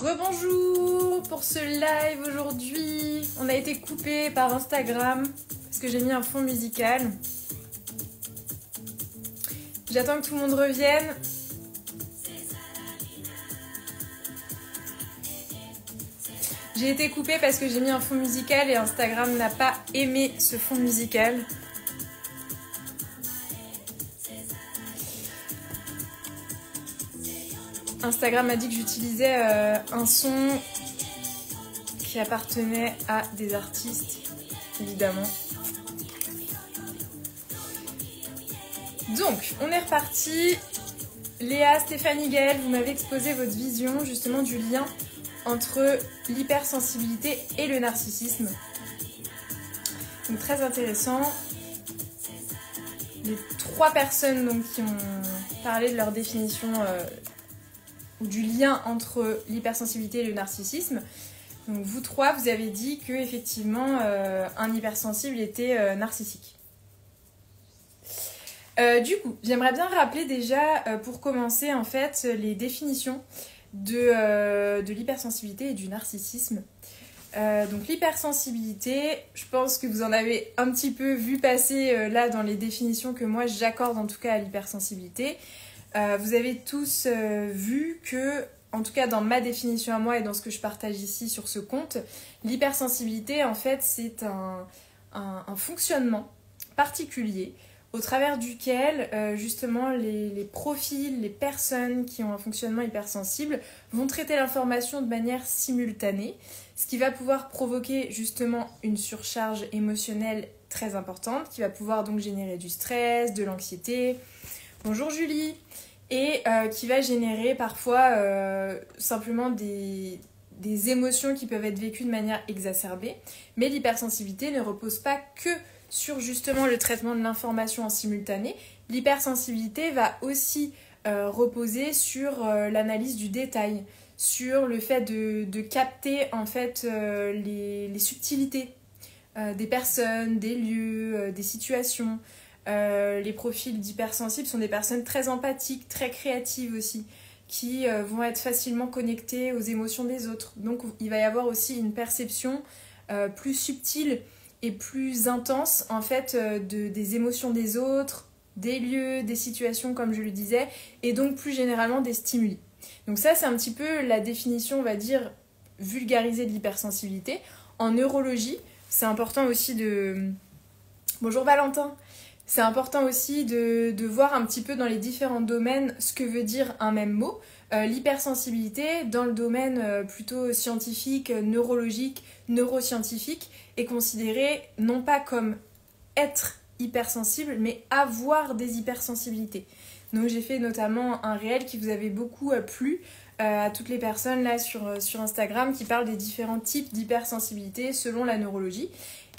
Rebonjour pour ce live aujourd'hui. On a été coupé par Instagram parce que j'ai mis un fond musical. J'attends que tout le monde revienne. J'ai été coupée parce que j'ai mis un fond musical et Instagram n'a pas aimé ce fond musical. Instagram m'a dit que j'utilisais un son qui appartenait à des artistes, évidemment. Donc, on est reparti. Léa, Stéphanie, Gaëlle, vous m'avez exposé votre vision justement du lien entre l'hypersensibilité et le narcissisme. Donc, très intéressant. Les 3 personnes donc, qui ont parlé de leur définition ou du lien entre l'hypersensibilité et le narcissisme. Donc vous 3, vous avez dit que effectivement un hypersensible était narcissique. Du coup, j'aimerais bien rappeler déjà pour commencer en fait les définitions de l'hypersensibilité et du narcissisme. Donc l'hypersensibilité, je pense que vous en avez un petit peu vu passer là dans les définitions que moi j'accorde en tout cas à l'hypersensibilité. Vous avez tous vu que, en tout cas dans ma définition à moi et dans ce que je partage ici sur ce compte, l'hypersensibilité en fait c'est un fonctionnement particulier au travers duquel justement les profils, les personnes qui ont un fonctionnement hypersensible vont traiter l'information de manière simultanée, ce qui va pouvoir provoquer justement une surcharge émotionnelle très importante, qui va pouvoir donc générer du stress, de l'anxiété. Bonjour Julie, et qui va générer parfois simplement des émotions qui peuvent être vécues de manière exacerbée. Mais l'hypersensibilité ne repose pas que sur justement le traitement de l'information en simultané. L'hypersensibilité va aussi reposer sur l'analyse du détail, sur le fait de capter en fait les subtilités des personnes, des lieux, des situations. Les profils d'hypersensibles sont des personnes très empathiques, très créatives aussi, qui vont être facilement connectées aux émotions des autres. Donc il va y avoir aussi une perception plus subtile et plus intense en fait des émotions des autres, des lieux, des situations comme je le disais, et donc plus généralement des stimuli. Donc ça c'est un petit peu la définition, on va dire, vulgarisée de l'hypersensibilité. En neurologie, c'est important aussi de... Bonjour Valentin. C'est important aussi de voir un petit peu dans les différents domaines ce que veut dire un même mot. L'hypersensibilité, dans le domaine plutôt scientifique, neurologique, neuroscientifique, est considérée non pas comme être hypersensible, mais avoir des hypersensibilités. Donc j'ai fait notamment un réel qui vous avait beaucoup plu à toutes les personnes là sur Instagram qui parlent des différents types d'hypersensibilité selon la neurologie.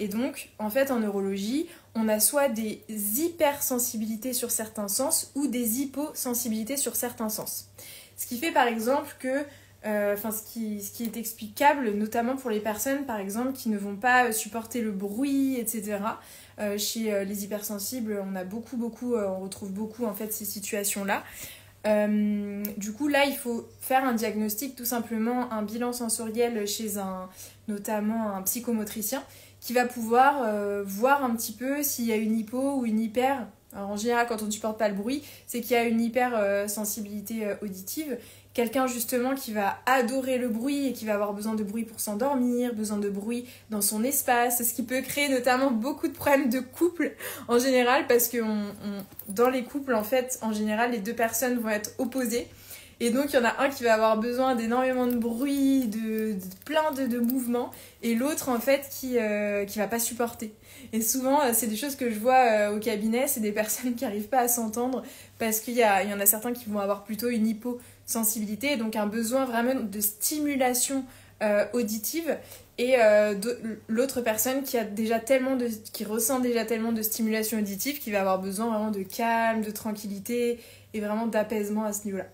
Et donc, en fait, en neurologie, on a soit des hypersensibilités sur certains sens ou des hyposensibilités sur certains sens. Ce qui fait par exemple que, ce qui est explicable, notamment pour les personnes par exemple qui ne vont pas supporter le bruit, etc. Chez les hypersensibles, on retrouve beaucoup en fait ces situations-là. Du coup là il faut faire un diagnostic, tout simplement un bilan sensoriel chez notamment un psychomotricien qui va pouvoir voir un petit peu s'il y a une hypo ou une hyper. Alors en général quand on ne supporte pas le bruit, c'est qu'il y a une hypersensibilité auditive. Quelqu'un justement qui va adorer le bruit et qui va avoir besoin de bruit pour s'endormir, besoin de bruit dans son espace, ce qui peut créer notamment beaucoup de problèmes de couple en général parce que dans les couples en fait, en général les 2 personnes vont être opposées et donc il y en a un qui va avoir besoin d'énormément de bruit, de plein de mouvements et l'autre en fait qui va pas supporter. Et souvent c'est des choses que je vois au cabinet, c'est des personnes qui n'arrivent pas à s'entendre parce qu'il y en a certains qui vont avoir plutôt une hyposensibilité et donc un besoin vraiment de stimulation auditive et l'autre personne qui ressent déjà tellement de stimulation auditive qui va avoir besoin vraiment de calme, de tranquillité et vraiment d'apaisement à ce niveau-là.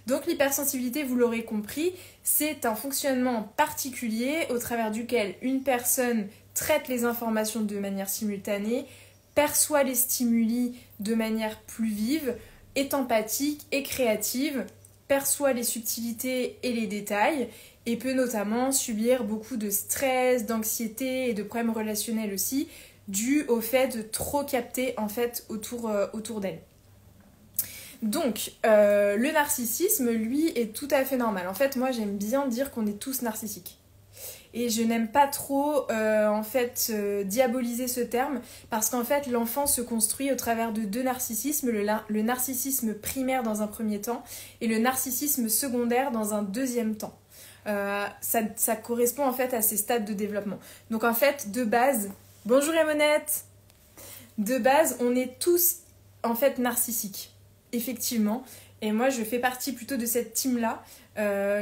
Donc l'hypersensibilité, vous l'aurez compris, c'est un fonctionnement particulier au travers duquel une personne traite les informations de manière simultanée, perçoit les stimuli de manière plus vive, est empathique et créative perçoit les subtilités et les détails et peut notamment subir beaucoup de stress, d'anxiété et de problèmes relationnels aussi, dû au fait de trop capter en fait autour d'elle. Donc, le narcissisme, lui, est tout à fait normal. En fait, moi, j'aime bien dire qu'on est tous narcissiques. Et je n'aime pas trop, diaboliser ce terme, parce qu'en fait, l'enfant se construit au travers de deux narcissismes, le narcissisme primaire dans un premier temps, et le narcissisme secondaire dans un deuxième temps. Ça correspond en fait à ces stades de développement. Donc en fait, de base, bonjour Emonette, de base, on est tous en fait narcissiques, effectivement. Et moi, je fais partie plutôt de cette team-là.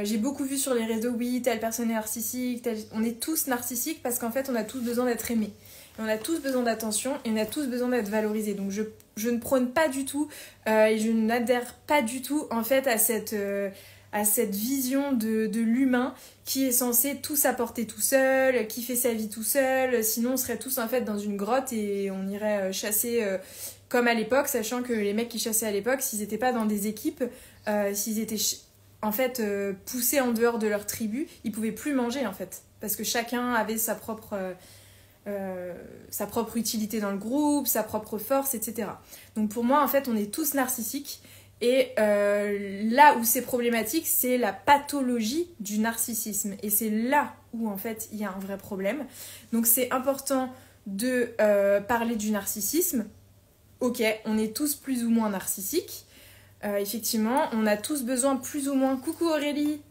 J'ai beaucoup vu sur les réseaux, oui, telle personne est narcissique, on est tous narcissiques parce qu'en fait, on a tous besoin d'être aimés. Et on a tous besoin d'attention et on a tous besoin d'être valorisés. Donc je ne prône pas du tout et je n'adhère pas du tout en fait à cette vision de l'humain qui est censé tout s'apporter tout seul, qui fait sa vie tout seul. Sinon, on serait tous en fait dans une grotte et on irait chasser comme à l'époque, sachant que les mecs qui chassaient à l'époque, s'ils n'étaient pas dans des équipes, s'ils étaient poussés en dehors de leur tribu, ils pouvaient plus manger en fait, parce que chacun avait sa propre utilité dans le groupe, sa propre force, etc. Donc pour moi en fait on est tous narcissiques et là où c'est problématique c'est la pathologie du narcissisme et c'est là où en fait il y a un vrai problème. Donc c'est important de parler du narcissisme. Ok, on est tous plus ou moins narcissiques. Effectivement, on a tous besoin plus ou moins... Coucou Aurélie.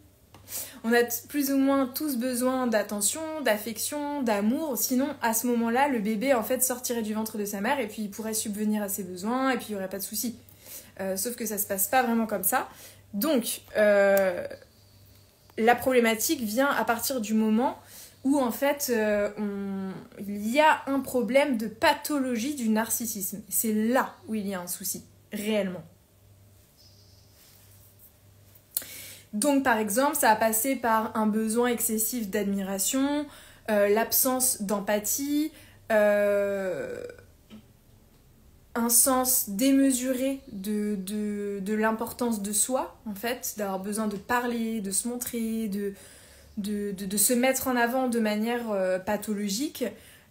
On a plus ou moins tous besoin d'attention, d'affection, d'amour. Sinon, à ce moment-là, le bébé en fait sortirait du ventre de sa mère et puis il pourrait subvenir à ses besoins et puis il n'y aurait pas de souci. Sauf que ça se passe pas vraiment comme ça. Donc, la problématique vient à partir du moment où en fait il y a un problème de pathologie du narcissisme. C'est là où il y a un souci, réellement. Donc par exemple, ça a passé par un besoin excessif d'admiration, l'absence d'empathie, un sens démesuré de l'importance de soi, en fait, d'avoir besoin de parler, de se montrer, de se mettre en avant de manière pathologique,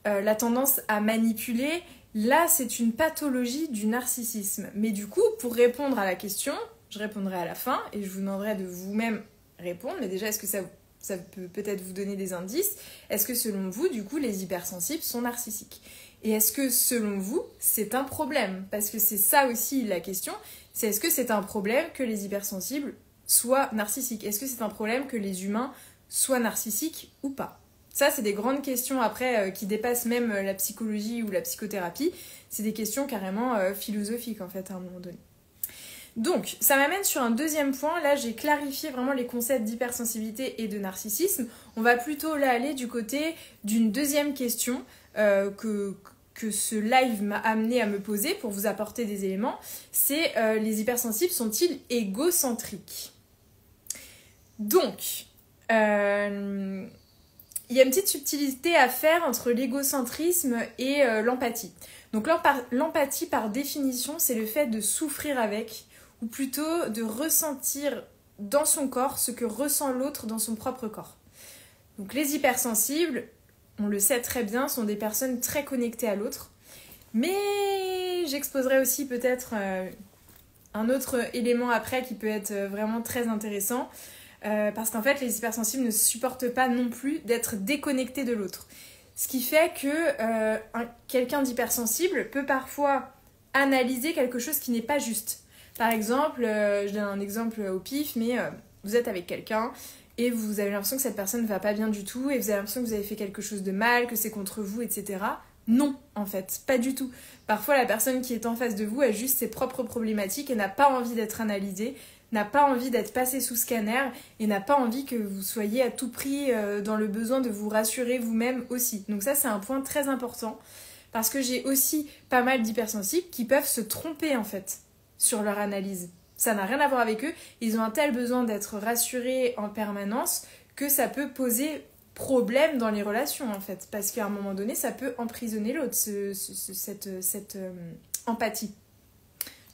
la tendance à manipuler, là c'est une pathologie du narcissisme. Mais du coup, pour répondre à la question, je répondrai à la fin et je vous demanderai de vous-même répondre, mais déjà est-ce que ça peut peut-être vous donner des indices? Est-ce que selon vous, du coup, les hypersensibles sont narcissiques? Et est-ce que selon vous, c'est un problème? Parce que c'est ça aussi la question, c'est est-ce que c'est un problème que les hypersensibles soient narcissiques? Est-ce que c'est un problème que les humains soient narcissiques ou pas? Ça, c'est des grandes questions après qui dépassent même la psychologie ou la psychothérapie. C'est des questions carrément philosophiques en fait à un moment donné. Donc, ça m'amène sur un deuxième point. Là, j'ai clarifié vraiment les concepts d'hypersensibilité et de narcissisme. On va plutôt là aller du côté d'une deuxième question que ce live m'a amené à me poser pour vous apporter des éléments. C'est les hypersensibles sont-ils égocentriques? Donc, il y a une petite subtilité à faire entre l'égocentrisme et l'empathie. Donc l'empathie, par définition, c'est le fait de souffrir avec, ou plutôt de ressentir dans son corps ce que ressent l'autre dans son propre corps. Donc les hypersensibles, on le sait très bien, sont des personnes très connectées à l'autre. Mais j'exposerai aussi peut-être un autre élément après qui peut être vraiment très intéressant. Parce qu'en fait, les hypersensibles ne supportent pas non plus d'être déconnectés de l'autre. Ce qui fait que quelqu'un d'hypersensible peut parfois analyser quelque chose qui n'est pas juste. Par exemple, je donne un exemple au pif, mais vous êtes avec quelqu'un et vous avez l'impression que cette personne ne va pas bien du tout et vous avez l'impression que vous avez fait quelque chose de mal, que c'est contre vous, etc. Non, en fait, pas du tout. Parfois, la personne qui est en face de vous a juste ses propres problématiques et n'a pas envie d'être analysée, n'a pas envie d'être passée sous scanner et n'a pas envie que vous soyez à tout prix dans le besoin de vous rassurer vous-même aussi. Donc ça, c'est un point très important parce que j'ai aussi pas mal d'hypersensibles qui peuvent se tromper, en fait, sur leur analyse. Ça n'a rien à voir avec eux. Ils ont un tel besoin d'être rassurés en permanence que ça peut poser problème dans les relations, en fait. Parce qu'à un moment donné, ça peut emprisonner l'autre, cette empathie.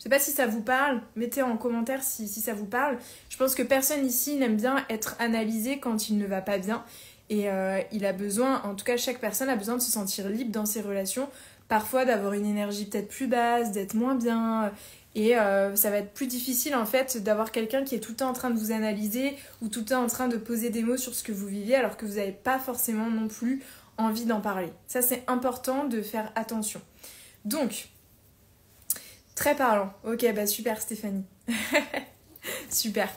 Je sais pas si ça vous parle, mettez en commentaire si ça vous parle. Je pense que personne ici n'aime bien être analysé quand il ne va pas bien. Et il a besoin, en tout cas chaque personne a besoin de se sentir libre dans ses relations. Parfois d'avoir une énergie peut-être plus basse, d'être moins bien. Et ça va être plus difficile en fait d'avoir quelqu'un qui est tout le temps en train de vous analyser ou tout le temps en train de poser des mots sur ce que vous vivez alors que vous n'avez pas forcément non plus envie d'en parler. Ça c'est important de faire attention. Donc, très parlant. Ok, bah super Stéphanie. Super.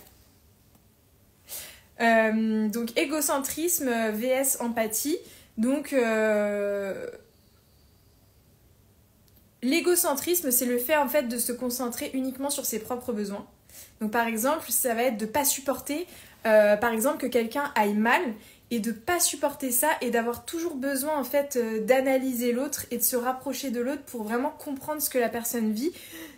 Donc égocentrisme vs empathie. Donc l'égocentrisme, c'est le fait en fait de se concentrer uniquement sur ses propres besoins. Donc par exemple, ça va être de pas supporter par exemple que quelqu'un aille mal et de pas supporter ça et d'avoir toujours besoin en fait d'analyser l'autre et de se rapprocher de l'autre pour vraiment comprendre ce que la personne vit.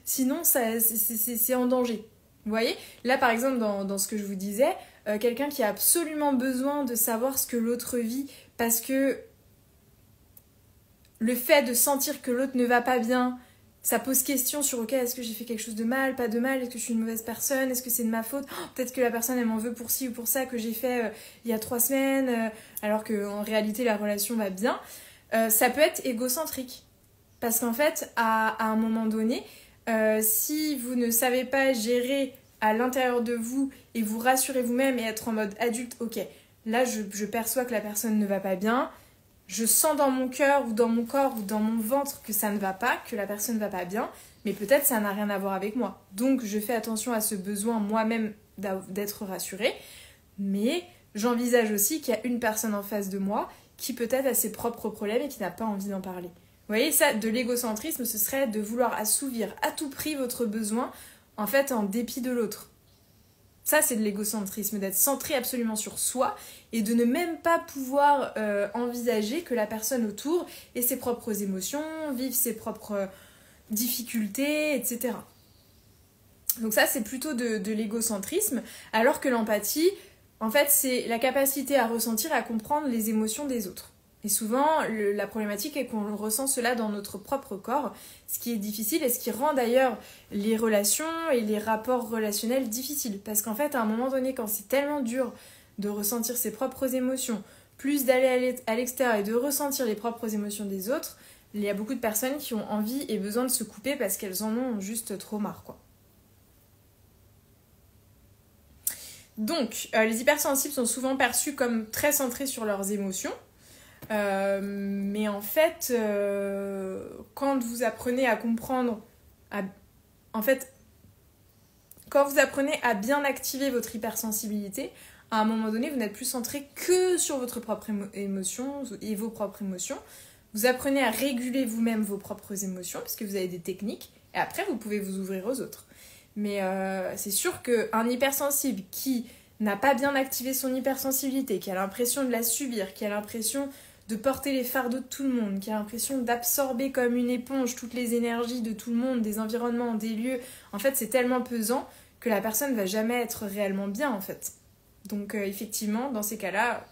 Sinon, c'est en danger. Vous voyez ? Là par exemple dans ce que je vous disais, quelqu'un qui a absolument besoin de savoir ce que l'autre vit parce que le fait de sentir que l'autre ne va pas bien, ça pose question sur ok, est-ce que j'ai fait quelque chose de mal, pas de mal, est-ce que je suis une mauvaise personne, est-ce que c'est de ma faute, peut-être que la personne elle m'en veut pour ci ou pour ça que j'ai fait il y a 3 semaines alors qu'en réalité la relation va bien. Ça peut être égocentrique parce qu'en fait à un moment donné si vous ne savez pas gérer à l'intérieur de vous et vous rassurer vous-même et être en mode adulte, ok, là je perçois que la personne ne va pas bien, je sens dans mon cœur ou dans mon corps ou dans mon ventre que ça ne va pas, que la personne ne va pas bien, mais peut-être ça n'a rien à voir avec moi. Donc je fais attention à ce besoin moi-même d'être rassurée, mais j'envisage aussi qu'il y a une personne en face de moi qui peut-être a ses propres problèmes et qui n'a pas envie d'en parler. Vous voyez, ça, de l'égocentrisme, ce serait de vouloir assouvir à tout prix votre besoin, en fait, en dépit de l'autre. Ça, c'est de l'égocentrisme, d'être centré absolument sur soi et de ne même pas pouvoir envisager que la personne autour ait ses propres émotions, vive ses propres difficultés, etc. Donc ça, c'est plutôt de l'égocentrisme, alors que l'empathie, en fait, c'est la capacité à ressentir, à comprendre les émotions des autres. Et souvent, la problématique est qu'on ressent cela dans notre propre corps, ce qui est difficile et ce qui rend d'ailleurs les relations et les rapports relationnels difficiles. Parce qu'en fait, à un moment donné, quand c'est tellement dur de ressentir ses propres émotions, plus d'aller à l'extérieur et de ressentir les propres émotions des autres, il y a beaucoup de personnes qui ont envie et besoin de se couper parce qu'elles en ont juste trop marre, quoi. Donc, les hypersensibles sont souvent perçus comme très centrés sur leurs émotions. Mais en fait, quand vous apprenez à comprendre, quand vous apprenez à bien activer votre hypersensibilité, à un moment donné, vous n'êtes plus centré que sur votre propre émotion et vos propres émotions. Vous apprenez à réguler vous-même vos propres émotions, parce que vous avez des techniques, et après, vous pouvez vous ouvrir aux autres. Mais c'est sûr qu'un hypersensible qui n'a pas bien activé son hypersensibilité, qui a l'impression de la subir, qui a l'impression de porter les fardeaux de tout le monde, qui a l'impression d'absorber comme une éponge toutes les énergies de tout le monde, des environnements, des lieux, en fait c'est tellement pesant que la personne ne va jamais être réellement bien en fait. Donc effectivement, dans ces cas-là,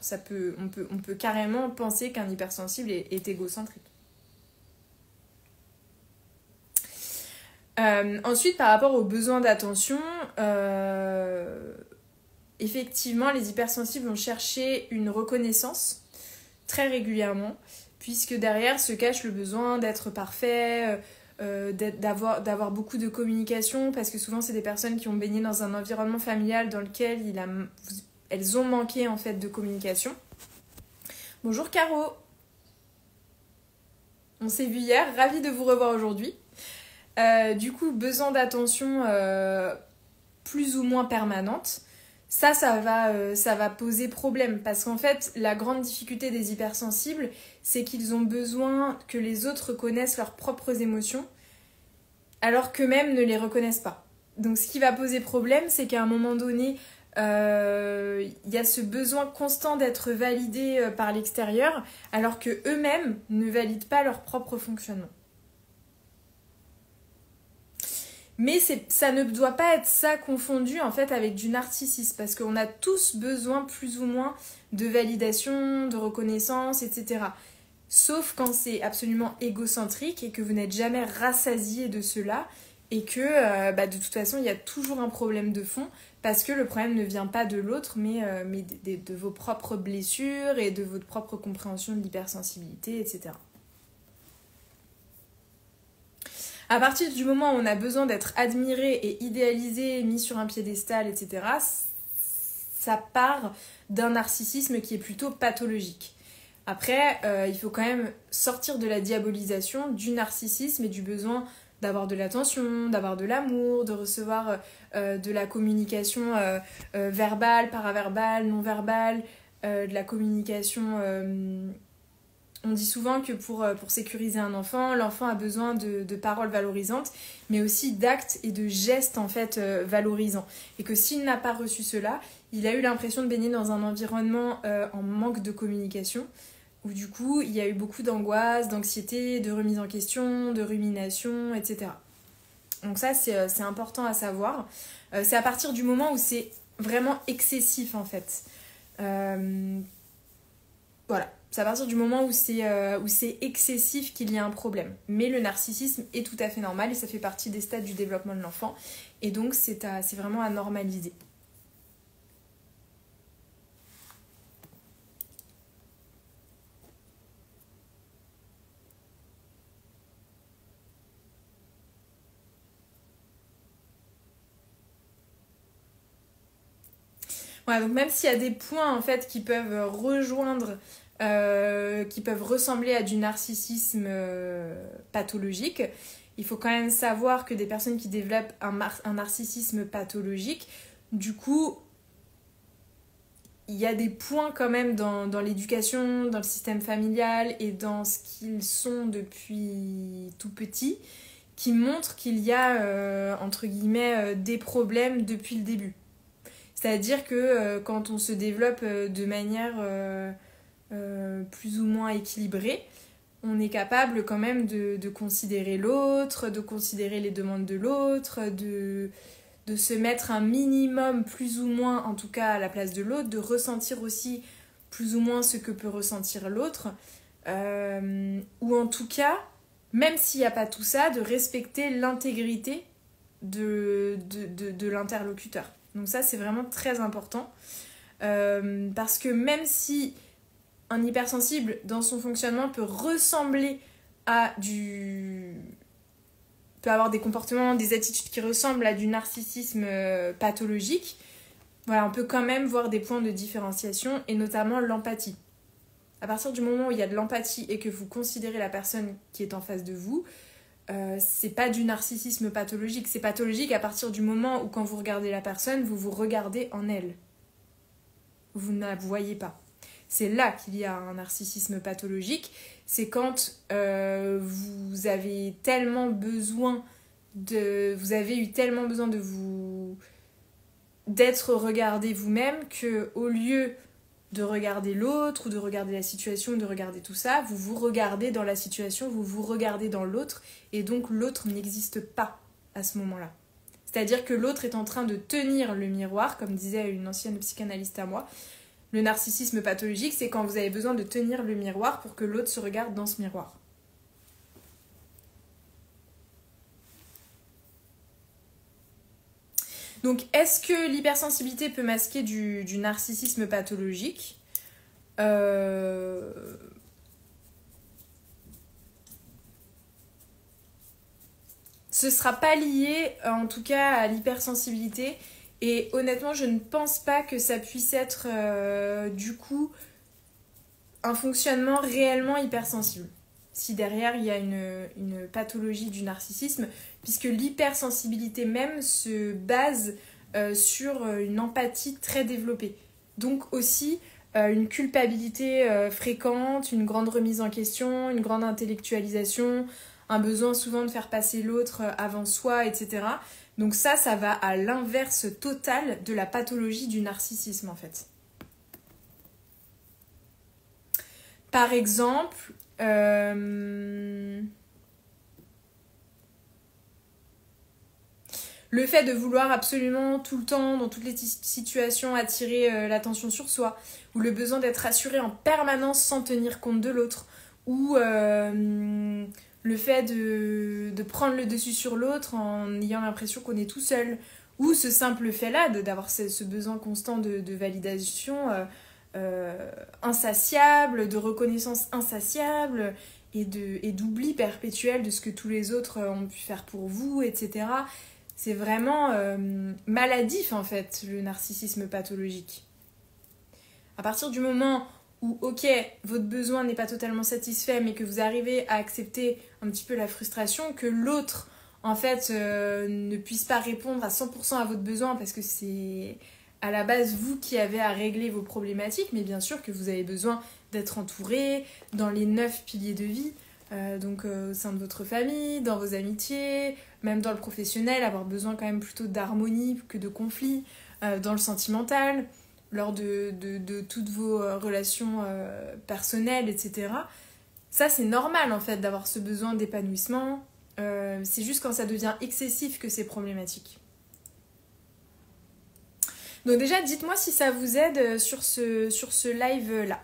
on peut carrément penser qu'un hypersensible est égocentrique. Ensuite, par rapport aux besoins d'attention, effectivement, les hypersensibles vont chercher une reconnaissance très régulièrement, puisque derrière se cache le besoin d'être parfait, d'avoir beaucoup de communication, parce que souvent c'est des personnes qui ont baigné dans un environnement familial dans lequel elles ont manqué en fait de communication. Bonjour Caro, on s'est vu hier, ravie de vous revoir aujourd'hui. Du coup, besoin d'attention plus ou moins permanente. Ça va poser problème parce qu'en fait, la grande difficulté des hypersensibles, c'est qu'ils ont besoin que les autres reconnaissent leurs propres émotions alors qu'eux-mêmes ne les reconnaissent pas. Donc ce qui va poser problème, c'est qu'à un moment donné, y a ce besoin constant d'être validé par l'extérieur alors qu'eux-mêmes ne valident pas leur propre fonctionnement. Mais ça ne doit pas être ça confondu en fait avec du narcissisme parce qu'on a tous besoin plus ou moins de validation, de reconnaissance, etc. Sauf quand c'est absolument égocentrique et que vous n'êtes jamais rassasié de cela et que de toute façon il y a toujours un problème de fond parce que le problème ne vient pas de l'autre mais de vos propres blessures et de votre propre compréhension de l'hypersensibilité, etc. À partir du moment où on a besoin d'être admiré et idéalisé, mis sur un piédestal, etc., ça part d'un narcissisme qui est plutôt pathologique. Après, il faut quand même sortir de la diabolisation du narcissisme et du besoin d'avoir de l'attention, d'avoir de l'amour, de recevoir de la communication verbale, paraverbale, non-verbale, de la communication... On dit souvent que pour sécuriser un enfant, l'enfant a besoin de paroles valorisantes, mais aussi d'actes et de gestes en fait valorisants. Et que s'il n'a pas reçu cela, il a eu l'impression de baigner dans un environnement en manque de communication, où du coup il y a eu beaucoup d'angoisse, d'anxiété, de remise en question, de rumination, etc. Donc ça c'est important à savoir. C'est à partir du moment où c'est vraiment excessif en fait. Voilà. C'est à partir du moment où c'est excessif qu'il y a un problème. Mais le narcissisme est tout à fait normal et ça fait partie des stades du développement de l'enfant. Et donc c'est vraiment à normaliser. Voilà, donc même s'il y a des points en fait qui peuvent rejoindre, qui peuvent ressembler à du narcissisme pathologique, il faut quand même savoir que des personnes qui développent un narcissisme pathologique, du coup, il y a des points quand même dans l'éducation, dans le système familial et dans ce qu'ils sont depuis tout petit, qui montrent qu'il y a, entre guillemets, des problèmes depuis le début. C'est-à-dire que quand on se développe de manière plus ou moins équilibrée, on est capable quand même de considérer l'autre, de considérer les demandes de l'autre, de se mettre un minimum plus ou moins, en tout cas à la place de l'autre, de ressentir aussi plus ou moins ce que peut ressentir l'autre, ou en tout cas, même s'il n'y a pas tout ça, de respecter l'intégrité de l'interlocuteur. Donc ça, c'est vraiment très important. Parce que même si un hypersensible, dans son fonctionnement, peut ressembler à peut avoir des comportements, des attitudes qui ressemblent à du narcissisme pathologique, voilà, on peut quand même voir des points de différenciation, et notamment l'empathie. À partir du moment où il y a de l'empathie et que vous considérez la personne qui est en face de vous, c'est pas du narcissisme pathologique. C'est pathologique à partir du moment où quand vous regardez la personne, vous vous regardez en elle. Vous ne la voyez pas. C'est là qu'il y a un narcissisme pathologique. C'est quand vous avez eu tellement besoin de d'être regardé vous-même que au lieu de regarder l'autre ou de regarder la situation, de regarder tout ça, vous vous regardez dans la situation, vous vous regardez dans l'autre et donc l'autre n'existe pas à ce moment-là. C'est-à-dire que l'autre est en train de tenir le miroir, comme disait une ancienne psychanalyste à moi. Le narcissisme pathologique, c'est quand vous avez besoin de tenir le miroir pour que l'autre se regarde dans ce miroir. Donc, est-ce que l'hypersensibilité peut masquer du narcissisme pathologique ? Ce sera pas lié, en tout cas, à l'hypersensibilité. Et honnêtement, je ne pense pas que ça puisse être, du coup, un fonctionnement réellement hypersensible. Si derrière, il y a une pathologie du narcissisme, puisque l'hypersensibilité même se base sur une empathie très développée. Donc aussi une culpabilité fréquente, une grande remise en question, une grande intellectualisation, un besoin souvent de faire passer l'autre avant soi, etc. Donc ça va à l'inverse total de la pathologie du narcissisme en fait. Par exemple, le fait de vouloir absolument tout le temps, dans toutes les situations, attirer l'attention sur soi, ou le besoin d'être rassuré en permanence sans tenir compte de l'autre, ou le fait de prendre le dessus sur l'autre en ayant l'impression qu'on est tout seul, ou ce simple fait-là d'avoir ce besoin constant de validation insatiable, de reconnaissance insatiable, et d'oubli perpétuel de ce que tous les autres ont pu faire pour vous, etc. C'est vraiment maladif en fait, le narcissisme pathologique. À partir du moment où, ok, votre besoin n'est pas totalement satisfait, mais que vous arrivez à accepter un petit peu la frustration, que l'autre, en fait, ne puisse pas répondre à 100% à votre besoin, parce que c'est à la base vous qui avez à régler vos problématiques, mais bien sûr que vous avez besoin d'être entouré dans les 9 piliers de vie, donc au sein de votre famille, dans vos amitiés, même dans le professionnel, avoir besoin quand même plutôt d'harmonie que de conflit, dans le sentimental, lors de toutes vos relations personnelles, etc. Ça, c'est normal, en fait, d'avoir ce besoin d'épanouissement. C'est juste quand ça devient excessif que c'est problématique. Donc déjà, dites-moi si ça vous aide sur ce live-là.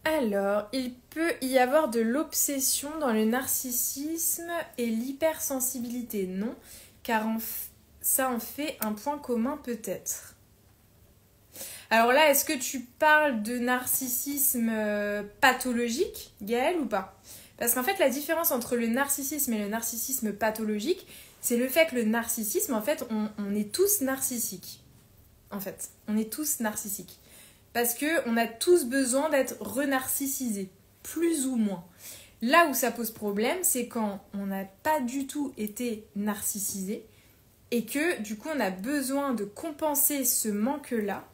Alors, il peut y avoir de l'obsession dans le narcissisme et l'hypersensibilité, non, car ça en fait un point commun peut-être. Alors là, est-ce que tu parles de narcissisme pathologique, Gaëlle, ou pas? Parce qu'en fait, la différence entre le narcissisme et le narcissisme pathologique, c'est le fait que le narcissisme, en fait, on est tous narcissiques. En fait, on est tous narcissiques. Parce qu'on a tous besoin d'être renarcissisés, plus ou moins. Là où ça pose problème, c'est quand on n'a pas du tout été narcissisé et que du coup on a besoin de compenser ce manque-là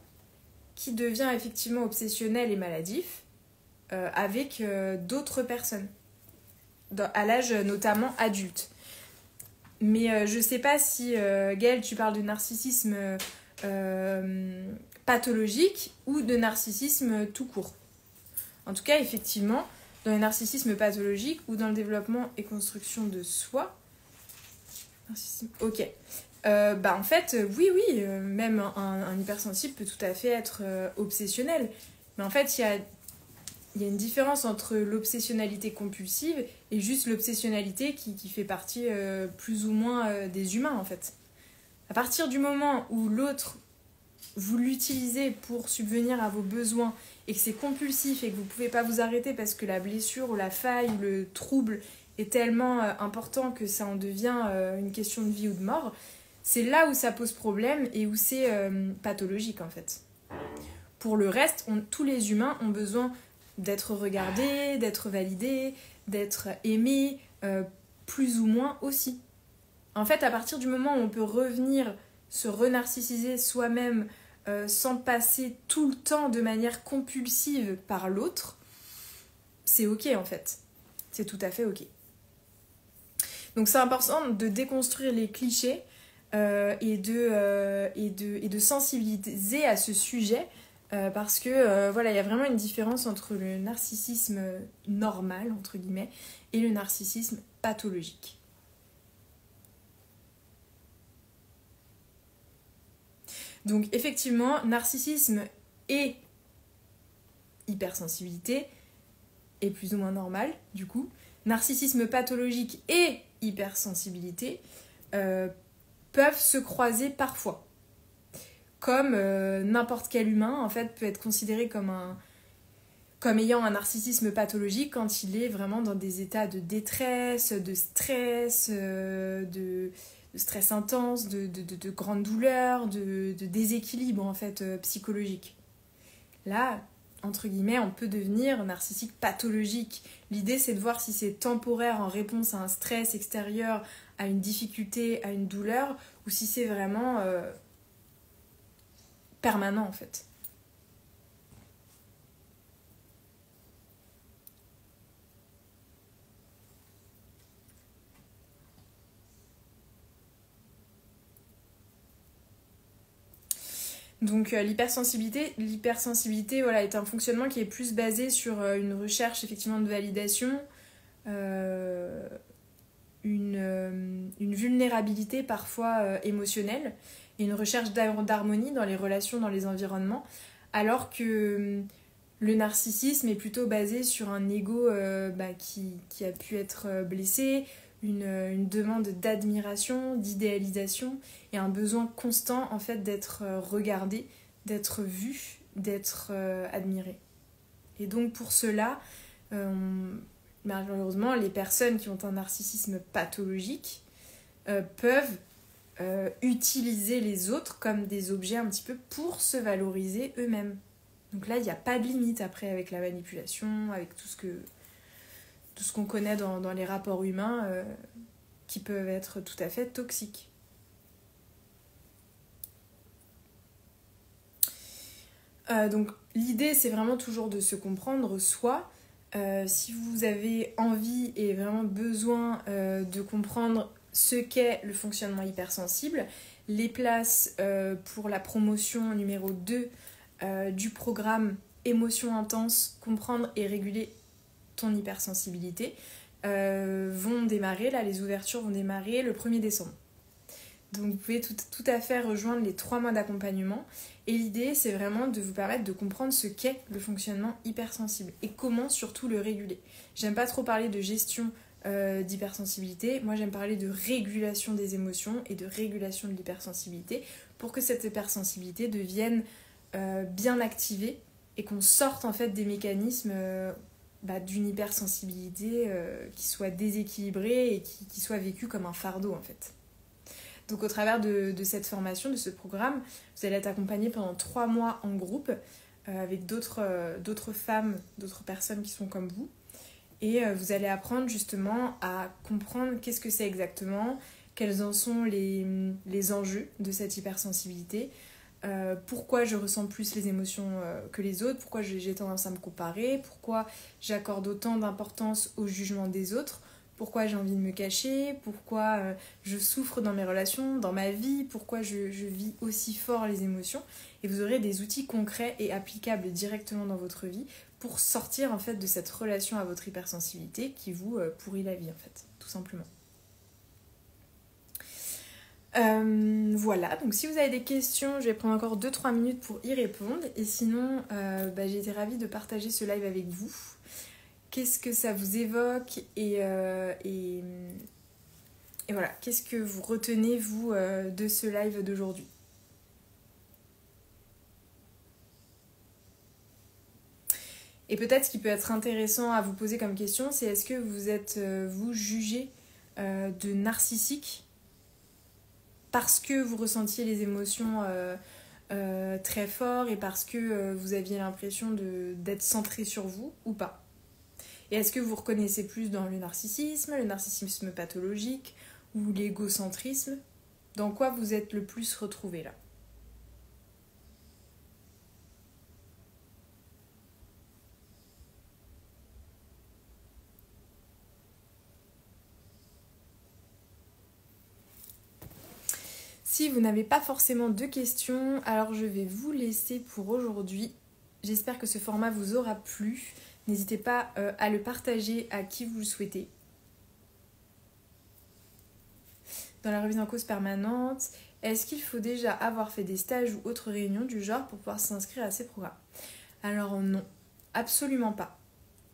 qui devient effectivement obsessionnel et maladif avec d'autres personnes, à l'âge notamment adulte. Mais je sais pas si, Gaëlle, tu parles de narcissisme pathologique ou de narcissisme tout court. En tout cas, effectivement, dans le narcissisme pathologique ou dans le développement et construction de soi, ok. En fait, oui, même un hypersensible peut tout à fait être obsessionnel. Mais en fait, il y a une différence entre l'obsessionnalité compulsive et juste l'obsessionnalité qui fait partie plus ou moins des humains, en fait. À partir du moment où l'autre, vous l'utilisez pour subvenir à vos besoins et que c'est compulsif et que vous ne pouvez pas vous arrêter parce que la blessure ou la faille ou le trouble est tellement important que ça en devient une question de vie ou de mort, c'est là où ça pose problème et où c'est pathologique en fait. Pour le reste, tous les humains ont besoin d'être regardés, d'être validés, d'être aimés, plus ou moins aussi. En fait, à partir du moment où on peut revenir se renarcissiser soi-même sans passer tout le temps de manière compulsive par l'autre, c'est ok en fait. C'est tout à fait ok. Donc c'est important de déconstruire les clichés et de sensibiliser à ce sujet parce que voilà, il y a vraiment une différence entre le narcissisme normal, entre guillemets, et le narcissisme pathologique. Donc effectivement, narcissisme et hypersensibilité est plus ou moins normal, du coup. Narcissisme pathologique et hypersensibilité peuvent se croiser parfois. Comme n'importe quel humain, en fait, peut être considéré comme ayant un narcissisme pathologique quand il est vraiment dans des états de détresse, de stress, de stress intense, de grande douleur, de déséquilibre en fait psychologique. Là, entre guillemets, on peut devenir narcissique pathologique. L'idée, c'est de voir si c'est temporaire en réponse à un stress extérieur, à une difficulté, à une douleur, ou si c'est vraiment permanent en fait. Donc l'hypersensibilité voilà, est un fonctionnement qui est plus basé sur une recherche effectivement de validation, une vulnérabilité parfois émotionnelle et une recherche d'harmonie dans les relations, dans les environnements, alors que le narcissisme est plutôt basé sur un ego qui a pu être blessé, une demande d'admiration, d'idéalisation et un besoin constant en fait d'être regardé, d'être vu, d'être admiré. Et donc pour cela, malheureusement, les personnes qui ont un narcissisme pathologique peuvent utiliser les autres comme des objets un petit peu pour se valoriser eux-mêmes. Donc là, il n'y a pas de limite après avec la manipulation, avec tout ce qu'on connaît dans les rapports humains qui peuvent être tout à fait toxiques. Donc l'idée, c'est vraiment toujours de se comprendre soi. Si vous avez envie et vraiment besoin de comprendre ce qu'est le fonctionnement hypersensible, les places pour la promotion numéro 2 du programme Émotions intenses, comprendre et réguler ton hypersensibilité vont démarrer, là les ouvertures vont démarrer le 1er décembre. Donc vous pouvez tout à fait rejoindre les 3 mois d'accompagnement et l'idée c'est vraiment de vous permettre de comprendre ce qu'est le fonctionnement hypersensible et comment surtout le réguler. J'aime pas trop parler de gestion d'hypersensibilité, moi j'aime parler de régulation des émotions et de régulation de l'hypersensibilité pour que cette hypersensibilité devienne bien activée et qu'on sorte en fait des mécanismes d'une hypersensibilité qui soit déséquilibrée et qui soit vécue comme un fardeau en fait. Donc au travers de cette formation, de ce programme, vous allez être accompagné pendant 3 mois en groupe avec d'autres femmes, d'autres personnes qui sont comme vous. Et vous allez apprendre justement à comprendre qu'est-ce que c'est exactement, quels en sont les enjeux de cette hypersensibilité, pourquoi je ressens plus les émotions que les autres, pourquoi j'ai tendance à me comparer, pourquoi j'accorde autant d'importance au jugement des autres, pourquoi j'ai envie de me cacher, pourquoi je souffre dans mes relations, dans ma vie, pourquoi je vis aussi fort les émotions. Et vous aurez des outils concrets et applicables directement dans votre vie pour sortir en fait de cette relation à votre hypersensibilité qui vous pourrit la vie en fait, tout simplement. Voilà, donc si vous avez des questions, je vais prendre encore 2-3 minutes pour y répondre. Et sinon, j'ai été ravie de partager ce live avec vous. Qu'est-ce que ça vous évoque et voilà, qu'est-ce que vous retenez, vous, de ce live d'aujourd'hui? Et peut-être ce qui peut être intéressant à vous poser comme question, c'est est-ce que vous êtes, vous, jugé de narcissique parce que vous ressentiez les émotions très fort et parce que vous aviez l'impression d'être centré sur vous ou pas? Et est-ce que vous reconnaissez plus dans le narcissisme pathologique ou l'égocentrisme? Dans quoi vous êtes le plus retrouvé là? Si vous n'avez pas forcément de questions, alors je vais vous laisser pour aujourd'hui. J'espère que ce format vous aura plu. N'hésitez pas à le partager à qui vous le souhaitez. Dans la remise en cause permanente, est-ce qu'il faut déjà avoir fait des stages ou autres réunions du genre pour pouvoir s'inscrire à ces programmes? Alors non, absolument pas.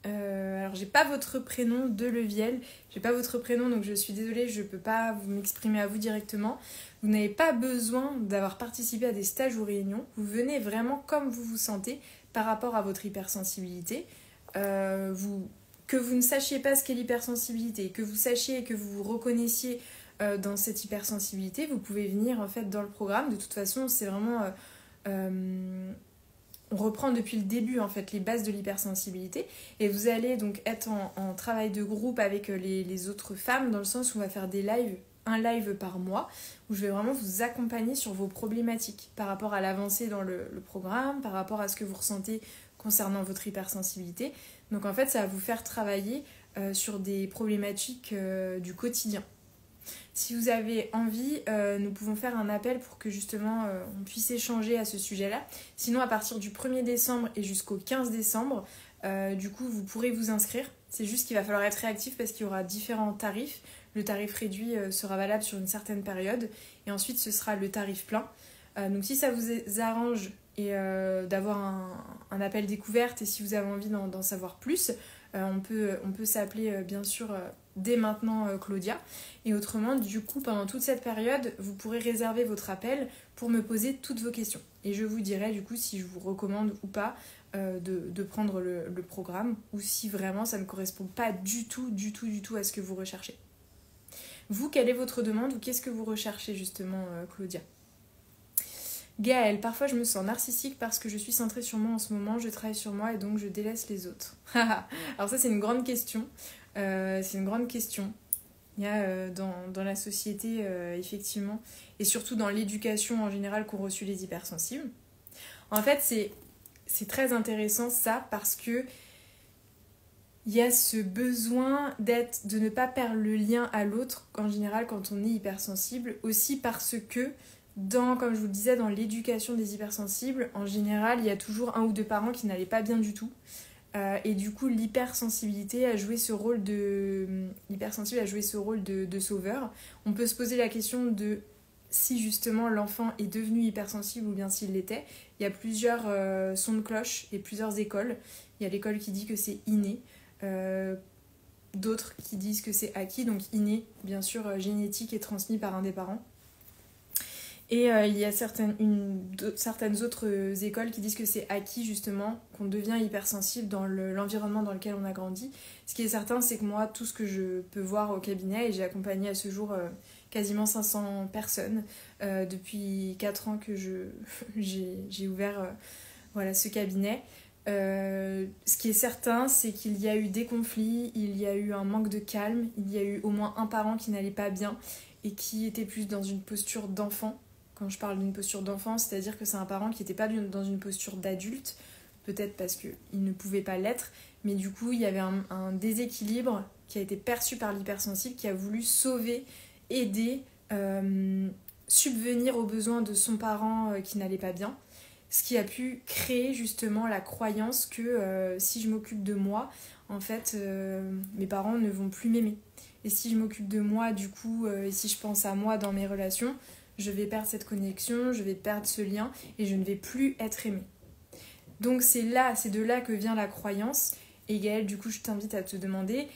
Alors j'ai pas votre prénom de Leviel, j'ai pas votre prénom donc je suis désolée, je peux pas vous m'exprimer à vous directement. Vous n'avez pas besoin d'avoir participé à des stages ou réunions, vous venez vraiment comme vous vous sentez par rapport à votre hypersensibilité. Que vous ne sachiez pas ce qu'est l'hypersensibilité, que vous sachiez et que vous vous reconnaissiez dans cette hypersensibilité, vous pouvez venir en fait dans le programme. De toute façon, c'est vraiment... on reprend depuis le début en fait les bases de l'hypersensibilité et vous allez donc être en travail de groupe avec les autres femmes dans le sens où on va faire des lives, un live par mois où je vais vraiment vous accompagner sur vos problématiques par rapport à l'avancée dans le programme, par rapport à ce que vous ressentez concernant votre hypersensibilité. Donc en fait ça va vous faire travailler sur des problématiques du quotidien. Si vous avez envie, nous pouvons faire un appel pour que justement on puisse échanger à ce sujet-là. Sinon, à partir du 1er décembre et jusqu'au 15 décembre, du coup, vous pourrez vous inscrire. C'est juste qu'il va falloir être réactif parce qu'il y aura différents tarifs. Le tarif réduit sera valable sur une certaine période et ensuite ce sera le tarif plein. Donc si ça vous arrange et d'avoir un appel découverte et si vous avez envie d'en savoir plus, on peut s'appeler bien sûr dès maintenant Claudia. Et autrement, du coup, pendant toute cette période, vous pourrez réserver votre appel pour me poser toutes vos questions. Et je vous dirai du coup si je vous recommande ou pas de prendre le programme ou si vraiment ça ne correspond pas du tout à ce que vous recherchez. Vous, quelle est votre demande ou qu'est-ce que vous recherchez justement, Claudia? Gaëlle, parfois je me sens narcissique parce que je suis centrée sur moi en ce moment, je travaille sur moi et donc je délaisse les autres. Alors ça c'est une grande question. Il y a dans la société effectivement et surtout dans l'éducation en général qu'ont reçu les hypersensibles. En fait c'est très intéressant ça parce que il y a ce besoin de ne pas perdre le lien à l'autre en général quand on est hypersensible, aussi parce que comme je vous le disais, dans l'éducation des hypersensibles, en général, il y a toujours un ou deux parents qui n'allaient pas bien du tout. Et du coup, l'hypersensibilité a joué ce rôle de sauveur. On peut se poser la question de si justement l'enfant est devenu hypersensible ou bien s'il l'était. Il y a plusieurs sons de cloche et plusieurs écoles. Il y a l'école qui dit que c'est inné, d'autres qui disent que c'est acquis, donc inné, bien sûr, génétique et transmis par un des parents. Et il y a certaines autres écoles qui disent que c'est acquis justement, qu'on devient hypersensible dans l'environnement dans lequel on a grandi. Ce qui est certain, c'est que moi, tout ce que je peux voir au cabinet, et j'ai accompagné à ce jour quasiment 500 personnes depuis 4 ans que j'ai ouvert ce cabinet. Ce qui est certain, c'est qu'il y a eu des conflits, il y a eu un manque de calme, il y a eu au moins un parent qui n'allait pas bien et qui était plus dans une posture d'enfant. Quand je parle d'une posture d'enfant, c'est-à-dire que c'est un parent qui n'était pas dans une posture d'adulte, peut-être parce qu'il ne pouvait pas l'être, mais du coup il y avait un déséquilibre qui a été perçu par l'hypersensible, qui a voulu sauver, aider, subvenir aux besoins de son parent qui n'allait pas bien, ce qui a pu créer justement la croyance que si je m'occupe de moi, en fait mes parents ne vont plus m'aimer. Et si je m'occupe de moi, du coup, et si je pense à moi dans mes relations, je vais perdre cette connexion, je vais perdre ce lien et je ne vais plus être aimée. Donc c'est de là que vient la croyance. Et Gaëlle, du coup, je t'invite à te demander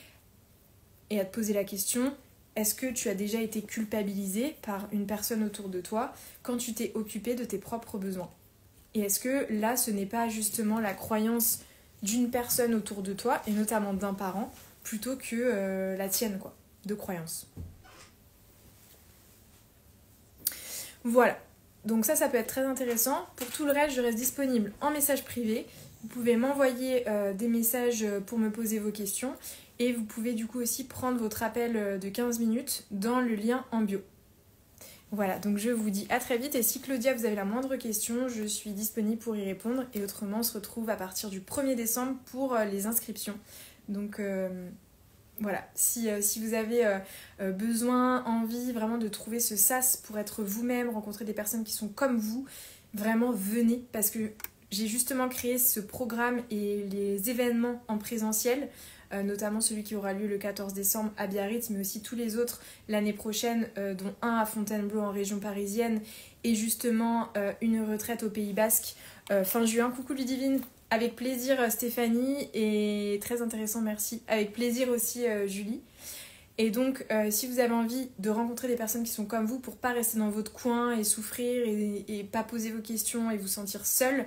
et à te poser la question, est-ce que tu as déjà été culpabilisée par une personne autour de toi quand tu t'es occupée de tes propres besoins? Et est-ce que là, ce n'est pas justement la croyance d'une personne autour de toi, et notamment d'un parent, plutôt que la tienne, quoi, de croyance? Voilà, donc ça peut être très intéressant. Pour tout le reste, je reste disponible en message privé. Vous pouvez m'envoyer des messages pour me poser vos questions. Et vous pouvez du coup aussi prendre votre appel de 15 minutes dans le lien en bio. Voilà, donc je vous dis à très vite. Et si Claudia, vous avez la moindre question, je suis disponible pour y répondre. Et autrement, on se retrouve à partir du 1er décembre pour les inscriptions. Donc voilà, si vous avez besoin, envie vraiment de trouver ce sas pour être vous-même, rencontrer des personnes qui sont comme vous, vraiment venez, parce que j'ai justement créé ce programme et les événements en présentiel, notamment celui qui aura lieu le 14 décembre à Biarritz, mais aussi tous les autres l'année prochaine, dont un à Fontainebleau en région parisienne, et justement une retraite au Pays Basque fin juin. Coucou Ludivine! Avec plaisir Stéphanie, et très intéressant, merci. Avec plaisir aussi Julie. Et donc si vous avez envie de rencontrer des personnes qui sont comme vous pour pas rester dans votre coin et souffrir et pas poser vos questions et vous sentir seul,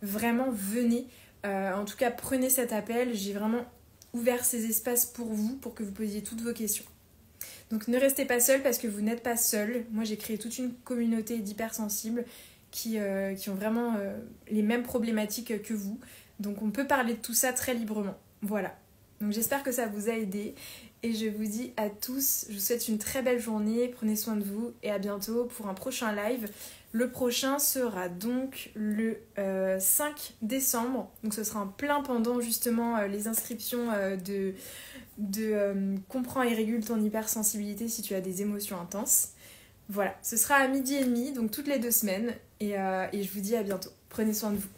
vraiment venez. En tout cas prenez cet appel, j'ai vraiment ouvert ces espaces pour vous, pour que vous posiez toutes vos questions. Donc ne restez pas seul parce que vous n'êtes pas seul. Moi j'ai créé toute une communauté d'hypersensibles qui ont vraiment les mêmes problématiques que vous. Donc on peut parler de tout ça très librement. Voilà. Donc j'espère que ça vous a aidé. et je vous dis à tous, je vous souhaite une très belle journée, prenez soin de vous et à bientôt pour un prochain live. Le prochain sera donc le 5 décembre, donc ce sera en plein pendant justement les inscriptions de Comprends et régule ton hypersensibilité si tu as des émotions intenses. Voilà, ce sera à 12h30, donc toutes les 2 semaines, et je vous dis à bientôt. Prenez soin de vous.